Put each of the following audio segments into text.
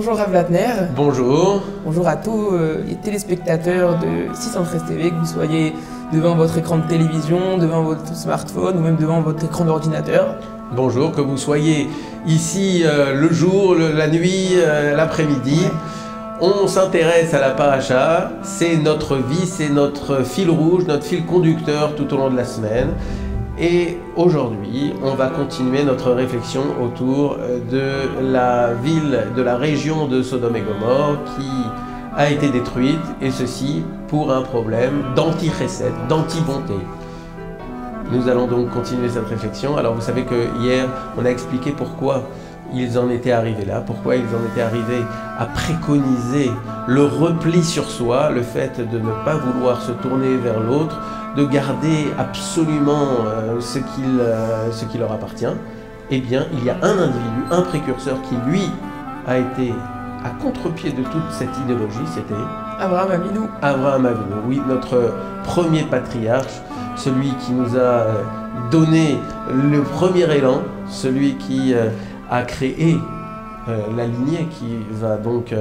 Bonjour Rav Latner. Bonjour. Bonjour à tous les téléspectateurs de 613 TV, que vous soyez devant votre écran de télévision, devant votre smartphone ou même devant votre écran d'ordinateur. Bonjour, que vous soyez ici le jour, la nuit, l'après-midi. Ouais. On s'intéresse à la paracha, c'est notre vie, c'est notre fil rouge, notre fil conducteur tout au long de la semaine. Et aujourd'hui, on va continuer notre réflexion autour de la ville, de la région de Sodome et Gomorrhe qui a été détruite, et ceci pour un problème d'anti-chesed, d'anti-bonté. Nous allons donc continuer cette réflexion. Alors vous savez que hier, on a expliqué pourquoi ils en étaient arrivés là, pourquoi ils en étaient arrivés à préconiser le repli sur soi, le fait de ne pas vouloir se tourner vers l'autre, de garder absolument ce qui leur appartient. Eh bien, il y a un individu, un précurseur qui, lui, a été à contre-pied de toute cette idéologie, c'était Abraham Avinu. Abraham Avinu, oui, notre premier patriarche, celui qui nous a donné le premier élan, celui qui a créé la lignée qui va donc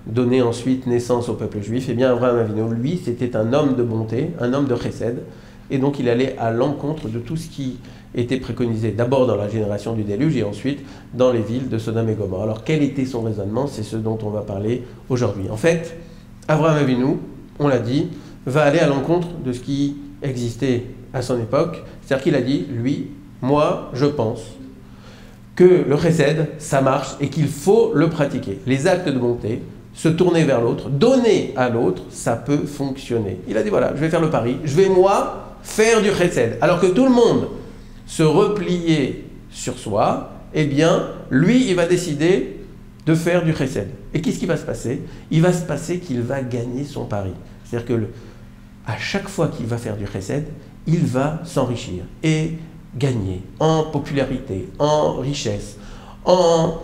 donner ensuite naissance au peuple juif. Eh bien, Abraham Avinu, lui, c'était un homme de bonté, un homme de chesed, et donc il allait à l'encontre de tout ce qui était préconisé, d'abord dans la génération du déluge et ensuite dans les villes de Sodome et Gomorrhe. Alors, quel était son raisonnement? C'est ce dont on va parler aujourd'hui. En fait, Abraham Avinu, on l'a dit, va aller à l'encontre de ce qui existait à son époque. C'est-à-dire qu'il a dit, lui, moi, je pense que le chesed, ça marche et qu'il faut le pratiquer. Les actes de bonté, se tourner vers l'autre, donner à l'autre, ça peut fonctionner. Il a dit, voilà, je vais faire le pari, je vais moi faire du chesed. Alors que tout le monde se repliait sur soi, eh bien, lui, il va décider de faire du chesed. Et qu'est-ce qui va se passer? Il va se passer qu'il va gagner son pari. C'est-à-dire que à chaque fois qu'il va faire du chesed, il va s'enrichir et gagner en popularité, en richesse, en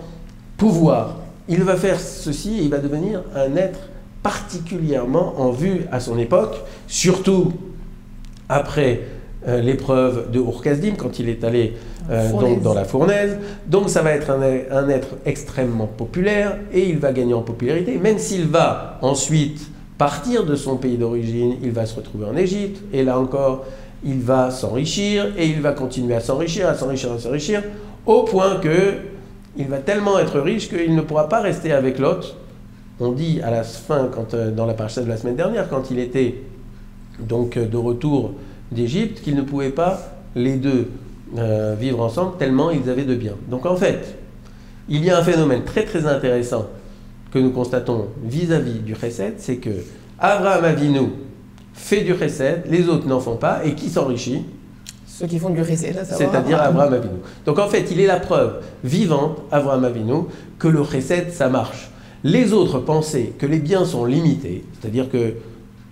pouvoir. Il va faire ceci et il va devenir un être particulièrement en vue à son époque, surtout après l'épreuve de Ur-Kasdim, quand il est allé donc dans la fournaise. Donc ça va être un être extrêmement populaire et il va gagner en popularité, même s'il va ensuite partir de son pays d'origine, il va se retrouver en Égypte, et là encore, il va s'enrichir, et il va continuer à s'enrichir, au point que il va tellement être riche qu'il ne pourra pas rester avec Lot. On dit à la fin, dans la paracha de la semaine dernière, quand il était donc de retour d'Égypte, qu'ils ne pouvaient pas les deux vivre ensemble, tellement ils avaient de biens. Donc en fait, il y a un phénomène très très intéressant que nous constatons vis-à-vis du chesed, c'est que Abraham Avinu fait du chesed, les autres n'en font pas, et qui s'enrichit? Ceux qui font du chesed, c'est-à-dire Abraham Avinu. Donc en fait, il est la preuve vivante, Abraham Avinu, que le chesed, ça marche. Les autres pensaient que les biens sont limités, c'est-à-dire que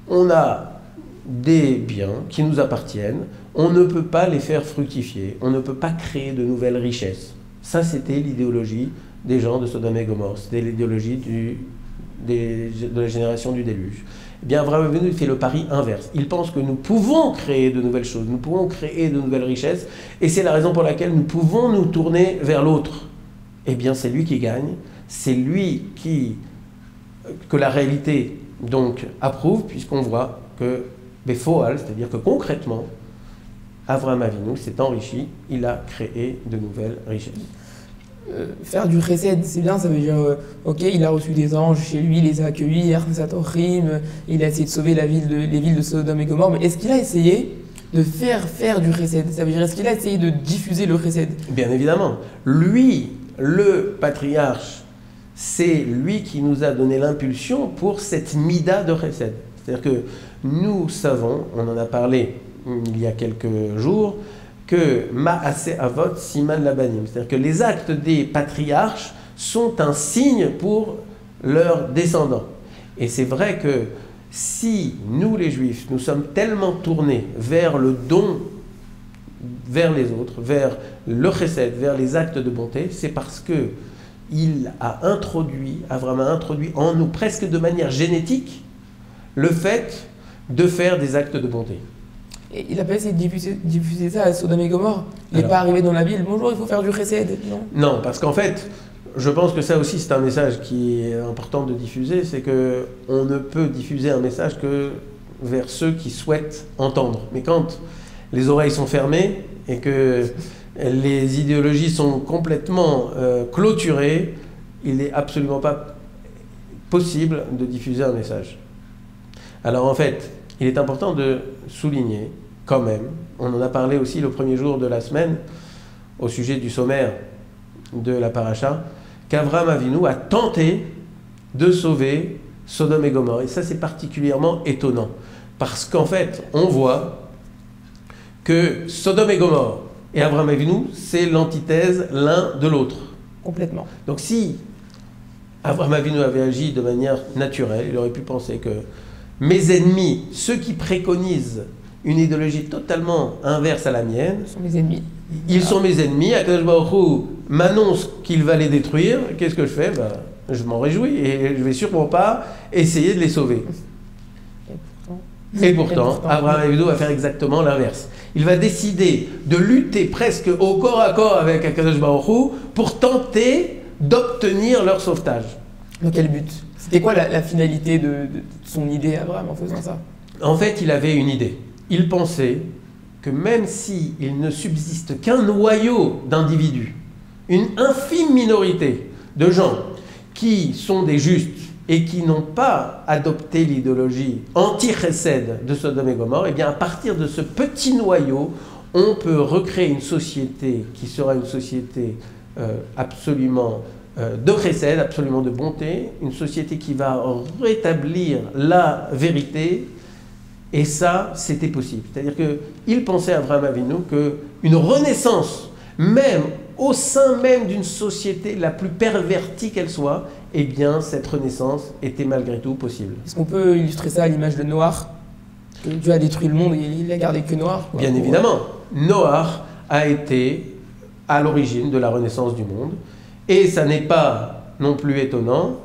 on a des biens qui nous appartiennent, on ne peut pas les faire fructifier, on ne peut pas créer de nouvelles richesses. Ça, c'était l'idéologie des gens de Sodome et Gomorrhe, c'était l'idéologie de la génération du déluge. Eh bien, Abraham Avinu fait le pari inverse. Il pense que nous pouvons créer de nouvelles choses, nous pouvons créer de nouvelles richesses, et c'est la raison pour laquelle nous pouvons nous tourner vers l'autre. Eh bien, c'est lui qui gagne, c'est lui que la réalité donc approuve, puisqu'on voit que Befoal, c'est-à-dire que concrètement, Abraham Avinu s'est enrichi, il a créé de nouvelles richesses. Faire du chesed, c'est bien, ça veut dire, ok, il a reçu des anges chez lui, il les a accueillis, il a essayé de sauver les villes de Sodome et Gomorrhe, mais est-ce qu'il a essayé de faire du chesed? Ça veut dire, est-ce qu'il a essayé de diffuser le chesed? Bien évidemment. Lui, le patriarche, c'est lui qui nous a donné l'impulsion pour cette mida de chesed. C'est-à-dire que nous savons, on en a parlé il y a quelques jours, que Ma'aseh Avot Siman Labanim, c'est-à-dire que les actes des patriarches sont un signe pour leurs descendants. Et c'est vrai que si nous les Juifs, nous sommes tellement tournés vers le don, vers les autres, vers le chesed, vers les actes de bonté, c'est parce que Abraham a introduit en nous presque de manière génétique le fait de faire des actes de bonté. Et il n'a pas essayé de diffuser ça à Sodome et Gomorrhe. Il n'est pas arrivé dans la ville, bonjour, il faut faire du chesed, non? Non, parce qu'en fait, Je pense que ça aussi c'est un message qui est important de diffuser, c'est que on ne peut diffuser un message que vers ceux qui souhaitent entendre. Mais quand les oreilles sont fermées et que les idéologies sont complètement clôturées, il n'est absolument pas possible de diffuser un message. Alors en fait, il est important de souligner quand même, on en a parlé aussi le premier jour de la semaine au sujet du sommaire de la paracha, qu'Avraham Avinu a tenté de sauver Sodome et Gomorrhe. Et ça c'est particulièrement étonnant, parce qu'en fait on voit que Sodome et Gomorrhe et Avraham Avinu, c'est l'antithèse l'un de l'autre. Complètement. Donc si Avraham Avinu avait agi de manière naturelle, il aurait pu penser que mes ennemis, ceux qui préconisent une idéologie totalement inverse à la mienne, Ils sont mes ennemis. ils sont mes ennemis. Akadosh Baruch Hu m'annonce qu'il va les détruire. Qu'est-ce que je fais? Je m'en réjouis et je ne vais sûrement pas essayer de les sauver. Et pourtant, Avraham Avinu va faire exactement l'inverse. Il va décider de lutter presque au corps à corps avec Akadosh Baruch Hu pour tenter d'obtenir leur sauvetage. Dans quel but? C'était quoi la finalité de son idée, Abraham, en faisant ça? En fait, il avait une idée. Il pensait que même s'il ne subsiste qu'un noyau d'individus, une infime minorité de gens qui sont des justes et qui n'ont pas adopté l'idéologie anti-chesed de Sodome et Gomorrhe, et bien à partir de ce petit noyau, on peut recréer une société qui sera une société absolument de chesed, absolument de bonté, une société qui va rétablir la vérité. Et ça, c'était possible. C'est-à-dire qu'il pensait, Avraham Avinu, qu'une renaissance, même au sein même d'une société la plus pervertie qu'elle soit, eh bien, cette renaissance était malgré tout possible. Est-ce qu'on peut illustrer ça à l'image de Noach? Que Dieu a détruit le monde et il n'a gardé que Noach, quoi. Bien évidemment. Noach a été à l'origine de la renaissance du monde. Et ça n'est pas non plus étonnant,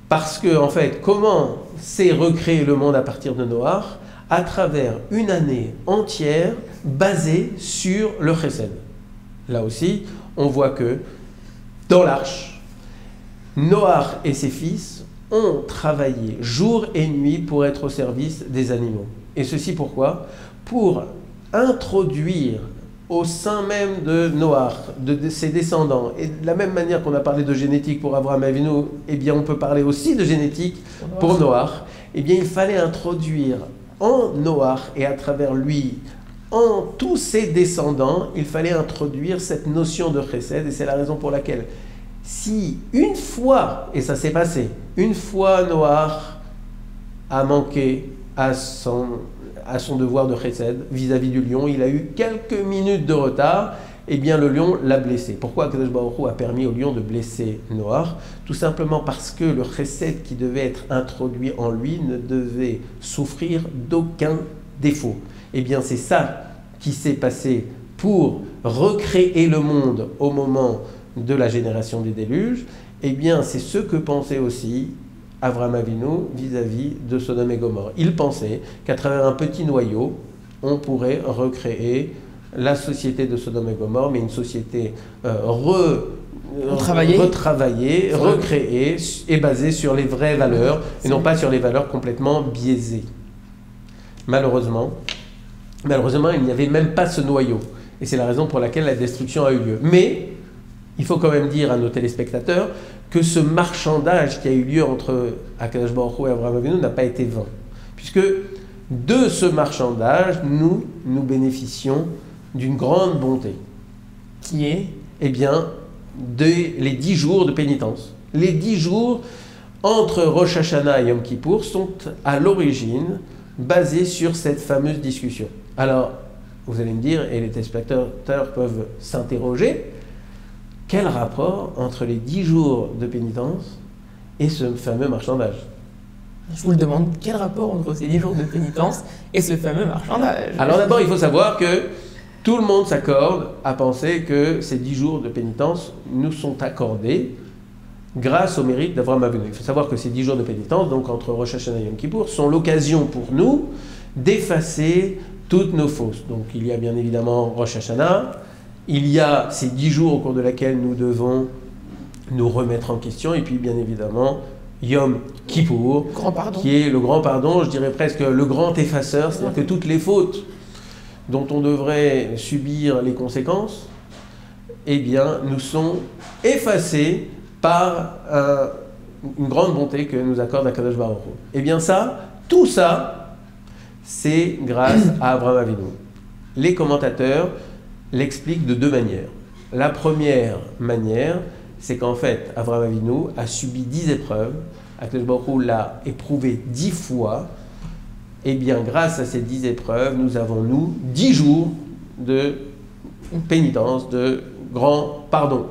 parce que, en fait, comment s'est recréé le monde à partir de Noach? À travers une année entière basée sur le chesed. Là aussi, on voit que dans l'arche, Noach et ses fils ont travaillé jour et nuit pour être au service des animaux. Et ceci pourquoi? Pour introduire au sein même de Noach, de ses descendants, et de la même manière qu'on a parlé de génétique pour Avraham Avinu, eh bien on peut parler aussi de génétique pour Noach. Eh bien il fallait introduire en Noach et à travers lui, en tous ses descendants, il fallait introduire cette notion de chesed, et c'est la raison pour laquelle, si une fois, et ça s'est passé, une fois Noach a manqué à son devoir de chesed vis-à-vis du lion, il a eu quelques minutes de retard, eh bien le lion l'a blessé. Pourquoi Akadosh Baruch Hu a permis au lion de blesser Noach? Tout simplement parce que le chesed qui devait être introduit en lui ne devait souffrir d'aucun défaut. Eh bien c'est ça qui s'est passé pour recréer le monde au moment de la génération du déluge. Eh bien c'est ce que pensait aussi Avraham Avinu vis-à-vis de Sodome et Gomorrhe. Il pensait qu'à travers un petit noyau, on pourrait recréer la société de Sodome et Gomorrhe, mais une société retravaillée, recréée et basée sur les vraies valeurs, et non pas sur les valeurs complètement biaisées. Malheureusement, il n'y avait même pas ce noyau. Et c'est la raison pour laquelle la destruction a eu lieu. Mais, il faut quand même dire à nos téléspectateurs que ce marchandage qui a eu lieu entre Akadosh Baruch Hu et Avraham Avinu n'a pas été vain. Puisque de ce marchandage, nous bénéficions d'une grande bonté. Qui est? Eh bien, les 10 jours de pénitence. Les 10 jours entre Rosh Hashanah et Yom Kippour sont à l'origine basés sur cette fameuse discussion. Alors, vous allez me dire, et les téléspectateurs peuvent s'interroger, quel rapport entre les 10 jours de pénitence et ce fameux marchandage? Je vous le demande, quel rapport entre ces 10 jours de pénitence et ce fameux marchandage? Alors d'abord, il faut savoir que tout le monde s'accorde à penser que ces 10 jours de pénitence nous sont accordés grâce au mérite d'Avraham Avinu. Il faut savoir que ces 10 jours de pénitence, donc entre Rosh Hashanah et Yom Kippour, sont l'occasion pour nous d'effacer toutes nos fautes. Donc il y a bien évidemment Rosh Hashanah, il y a ces 10 jours au cours de laquelle nous devons nous remettre en question. Et puis bien évidemment, Yom Kippour, Grand pardon. qui est le grand pardon, je dirais presque le grand effaceur, c'est-à-dire que toutes les fautes dont on devrait subir les conséquences, eh bien, nous sont effacées par une grande bonté que nous accorde Akadosh Baruch Hu. Eh bien ça, tout ça, c'est grâce à Abraham Avinu. Les commentateurs l'expliquent de deux manières. La première manière, c'est qu'en fait, Abraham Avinu a subi 10 épreuves. Akadosh Baruch Hu l'a éprouvé 10 fois. Et bien, grâce à ces 10 épreuves, nous avons, 10 jours de pénitence, de grand pardon.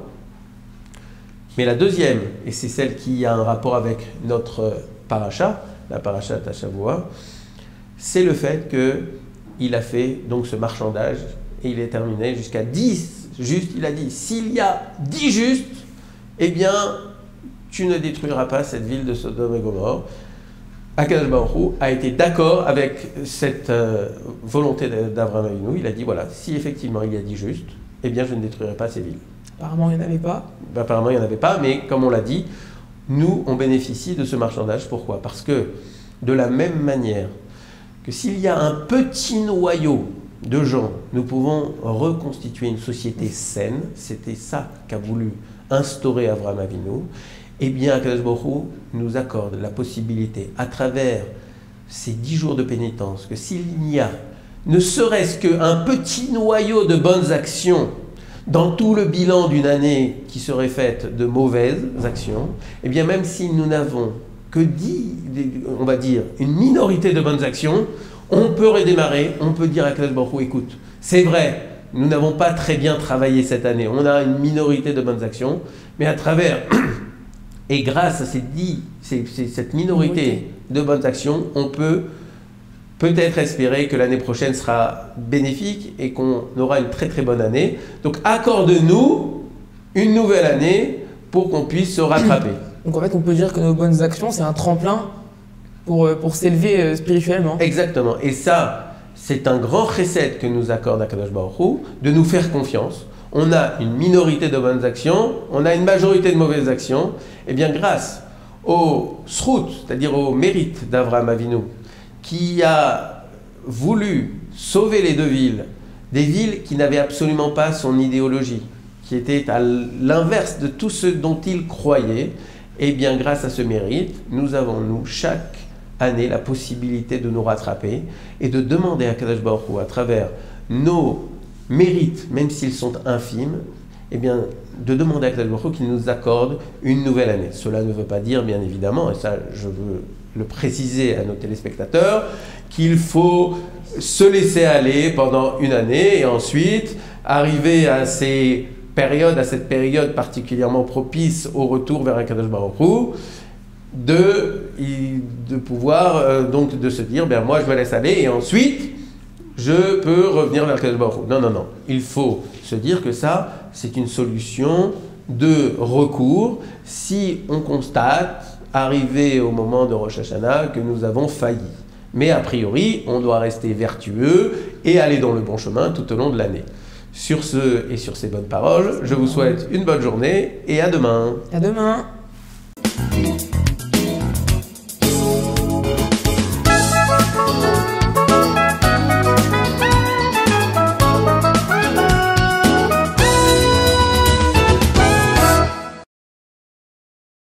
Mais la deuxième, et c'est celle qui a un rapport avec notre paracha, la paracha Tashavua, c'est le fait qu'il a fait donc ce marchandage et il est terminé jusqu'à 10 justes. Il a dit, s'il y a 10 justes, eh bien, tu ne détruiras pas cette ville de Sodome et Gomorrhe. Akadosh Baruch Hu a été d'accord avec cette volonté d'Abraham Avinu. Il a dit, voilà, si effectivement il y a 10 justes, eh bien, je ne détruirai pas ces villes. Apparemment, il n'y en avait pas. Apparemment, il n'y en avait pas, mais comme on l'a dit, nous, on bénéficie de ce marchandage. Pourquoi? Parce que, de la même manière que s'il y a un petit noyau de gens, nous pouvons reconstituer une société saine. C'était ça qu'a voulu instaurer Abraham Avinu. Eh bien, Akadosh Baruch Hu nous accorde la possibilité, à travers ces 10 jours de pénitence, que s'il y a ne serait-ce qu'un petit noyau de bonnes actions dans tout le bilan d'une année qui serait faite de mauvaises actions, eh bien, même si nous n'avons que 10, on va dire, une minorité de bonnes actions, on peut redémarrer, on peut dire à Akadosh Baruch Hu, écoute, c'est vrai, nous n'avons pas très bien travaillé cette année, on a une minorité de bonnes actions, mais à travers, et grâce à cette minorité de bonnes actions, on peut peut-être espérer que l'année prochaine sera bénéfique et qu'on aura une très très bonne année. Donc accorde-nous une nouvelle année pour qu'on puisse se rattraper. Donc en fait, on peut dire que nos bonnes actions, c'est un tremplin pour s'élever spirituellement. Exactement. Et ça, c'est un grand chesed que nous accorde Akadosh Baruch Hu, de nous faire confiance. On a une minorité de bonnes actions, on a une majorité de mauvaises actions. Et bien grâce au srout, c'est-à-dire au mérite d'Abraham Avinu, qui a voulu sauver les deux villes, des villes qui n'avaient absolument pas son idéologie, qui étaient à l'inverse de tout ce dont il croyait, et bien grâce à ce mérite, nous avons, nous, chaque année, la possibilité de nous rattraper et de demander à Kadosh Baruch Hu, à travers nos mérites, même s'ils sont infimes, eh bien, de demander à Kadosh Baruch Hu qu'il nous accorde une nouvelle année. Cela ne veut pas dire, bien évidemment, et ça je veux le préciser à nos téléspectateurs, qu'il faut se laisser aller pendant une année et ensuite arriver à cette période particulièrement propice au retour vers Akadosh Baruch Hu, de pouvoir donc de se dire, ben moi je me laisse aller et ensuite je peux revenir vers Akadosh Baruch Hu. Non, non, non. Il faut se dire que ça, c'est une solution de recours si on constate, arrivé au moment de Rosh Hashanah, que nous avons failli. Mais a priori, on doit rester vertueux et aller dans le bon chemin tout au long de l'année. Sur ce et sur ces bonnes paroles, je vous souhaite une bonne journée et à demain. À demain.